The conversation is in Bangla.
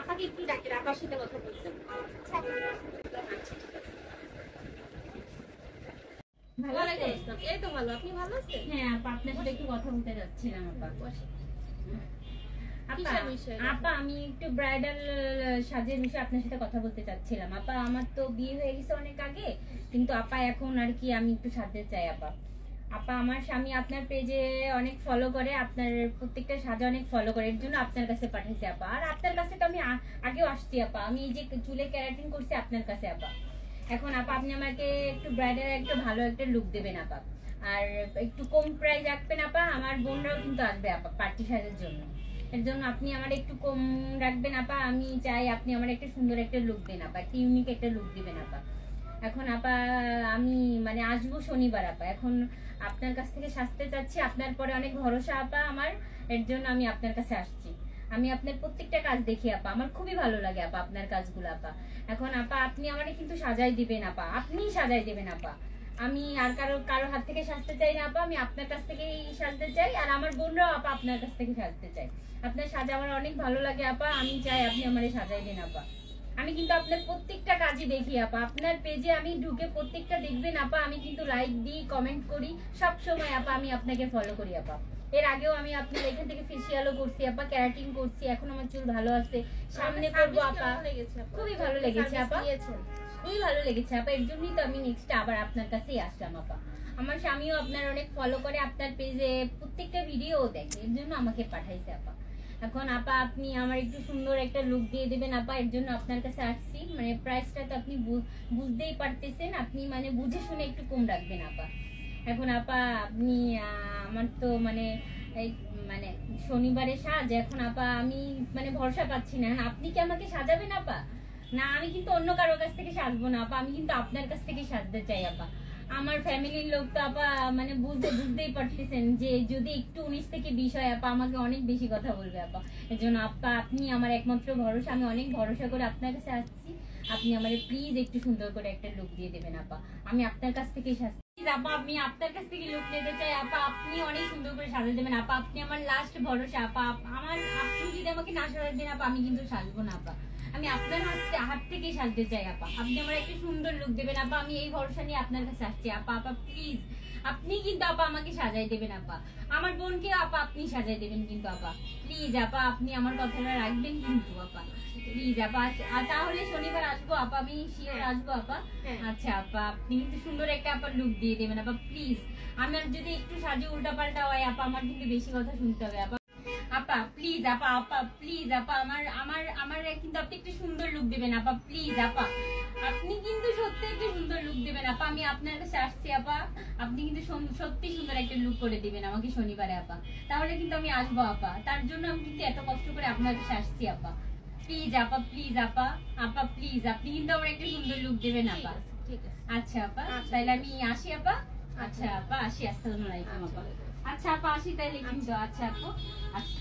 আপাকে একটু ডাকি, আপার সাথে কথা বলতেন। ভালো লাগে? এই তো ভালো, আপনি ভালো আছেন? হ্যাঁ আপা, আপনার সাথে একটু কথা বলতে যাচ্ছিলাম আপা। আপা আমি একটু ব্রাইডাল সাজের বিষয়ে আপনার সাথে কথা বলতে চাচ্ছিলাম আপা। আমার তো বিয়ে হয়ে গেছে অনেক আগে, কিন্তু আপা এখন আর কি আমি একটু সাজতে চাই আপা। আপা আমার স্বামী আপনার পেজে অনেক ফলো করে, আপনার প্রত্যেকটা সাজা অনেক ফলো করে, এর জন্য আপনার কাছে পাঠাইছি আপা। আর আপনার কাছে তো আমি আগেও আসছি আপা, আমি এই যে চুলে ক্যারাটিন করছি আপনার কাছে আপা। এখন আপা আপনি আমাকে একটু ব্রাইডাল একটা ভালো একটা লুক দেবেন আপা, আর একটু কম প্রাইস রাখবেন আপা। আমার বোনরাও কিন্তু আসবে আপা পার্টি সাজের জন্য, এর জন্য আপনি আমার একটু কম রাখবেন আপা। আমি চাই আপনি আমার একটা সুন্দর একটা লুক দেন আপা, একটা ইউনিক একটা লুক দিবেন আপা। এখন আপা আমি মানে আসবো শনিবার আপা, এখন আপনার কাছ থেকে সাজতে চাচ্ছি, আপনার পরে অনেক ভরসা আপা আমার, এর জন্য আমি আপনার কাছে আসছি। আমি আপনার প্রত্যেকটা কাজ দেখি আপা, আমার খুবই ভালো লাগে আপা আপনার কাজগুলো আপা। এখন আপা আপনি আমারে কিন্তু সাজাই দিবেন আপা, আপনিই সাজাই দিবেন আপা। আমি আর কারো হাত থেকে সাজতে চাই না আপা, আমি আপনার কাছ থেকেই সাজতে চাই, আর আমার বোনরাও আপা আপনার কাছ থেকে সাজতে চাই। আপনার সাজা আমার অনেক ভালো লাগে আপা, আমি চাই আপনি আমারে সাজাই দেন আপা। আমি কিন্তু আপনার প্রত্যেকটা কাজই দেখি আপা, আপনার পেজে আমি ঢুকে প্রত্যেকটা দেখবেন আপা, আমি কিন্তু লাইক দিই, কমেন্ট করি, সব সময় আপা আমি আপনাকে ফলো করি আপা। এর আগেও আমি আপনার এখান থেকে ফেসিয়ালও করছি আপা, ক্যারাটিন করছি, এখন আমার চুল ভালো আছে, সামনে করবো আপা। খুবই ভালো লেগেছে আপা, খুবই ভালো লেগেছে আপা, এর জন্যই তো আমি নেক্সট আবার আপনার কাছেই আসলাম আপা। আমার স্বামীও আপনার অনেক ফলো করে, আপনার পেজে প্রত্যেকটা ভিডিও দেখে, এর জন্য আমাকে পাঠাইছে আপা। এখন আপা আপনি আমার একটু সুন্দর একটা লুক দিয়ে দেবেন আপা, এর জন্য আপনার কাছে আসছি। মানে প্রাইসটা তো আপনি বুঝতেই পারতেছেন, আপনি মানে বুঝে শুনে একটু কম রাখবেন আপা। এখন আপা আপনি আমার তো মানে এই মানে শনিবারে সাজ, এখন আপা আমি মানে ভরসা পাচ্ছি না, আপনি কি আমাকে সাজাবেন আপা? না আমি কিন্তু অন্য কারোর কাছ থেকে সাজবো না আপা, আমি কিন্তু আপনার কাছ থেকে সাজতে চাই আপা। আমার ফ্যামিলির লোক তো আপা মানে বুঝতেই পারতেছেন যে যদি একটু 19 থেকে 20 হয় আপা, আমাকে অনেক বেশি কথা বলবে আপা। এর জন্য আপা আপনি আমার একমাত্র ভরসা, আমি অনেক ভরসা করে আপনার কাছে আসছি। আপনি আমারে প্লিজ একটু সুন্দর করে একটা লুক দিয়ে দেবেন আপা, আমি আপনার কাছ থেকেই সাজছি আপা। আমি আপনার কাছ থেকে লুক নিতে চাই আপা, আপনি অনেক সুন্দর করে সাজিয়ে দেবেন আপা, আপনি আমার লাস্ট ভরসা আপা। আমার আপনি যদি আমাকে না সাজাতে দেন আপা, আমি কিন্তু সাজবো না আপা, আমি আপনার হাত থেকে সাজতে চাই আপা। আপনি আমার একটা সুন্দর লুক দেবেন আপা, আমি এই ভরসা নিয়ে আপনার কাছে আসছি আপা। আপা প্লিজ আপনি কিন্তু আপা আমাকে সাজাই দেবেন আপা, আমার বোনকে আপা আপনি সাজাই দেবেন কিন্তু আপা। প্লিজ আপা আপনি আমার কথাটা রাখবেন কিন্তু আপা, প্লিজ আপা। তাহলে শনিবার আসবো আপা, আমি শিওর আসবো আপা। আচ্ছা আপা আপনি কিন্তু সুন্দর একটা আপা লুক দিয়ে দেবেন আপা প্লিজ। আমার যদি একটু সাজে উল্টা পাল্টা হয় আপা, আমার কিন্তু বেশি কথা শুনতে হবে আপা। আপা প্লিজ আপা, আপা প্লিজ আপা, আমার আমার আমার কিন্তু আপনি একটু সুন্দর লুক দেবেন আপা প্লিজ আপা। আপনি কিন্তু সত্যি একটু সুন্দর লুক দেবেন আপা, আমি আপনার কাছে আসছি আপা। আপনি কিন্তু সত্যি সুন্দর একটা লুক করে দিবেন আমাকে শনিবারে আপা, তাহলে কিন্তু আমি আসবো আপা। তার জন্য আমি কিন্তু এত কষ্ট করে আপনার কাছে আসছি আপা। প্লিজ আপা, প্লিজ আপা, আপা প্লিজ আপনি কিন্তু আমার একটা সুন্দর লুক দেবেন আপা। ঠিক আছে আচ্ছা আপা, তাহলে আমি আসি আপা। আচ্ছা আপা আসি, আসসালামু আলাইকুম আপা। আচ্ছা আপা আসি তাইলে কিন্তু। আচ্ছা আপু আচ্ছা।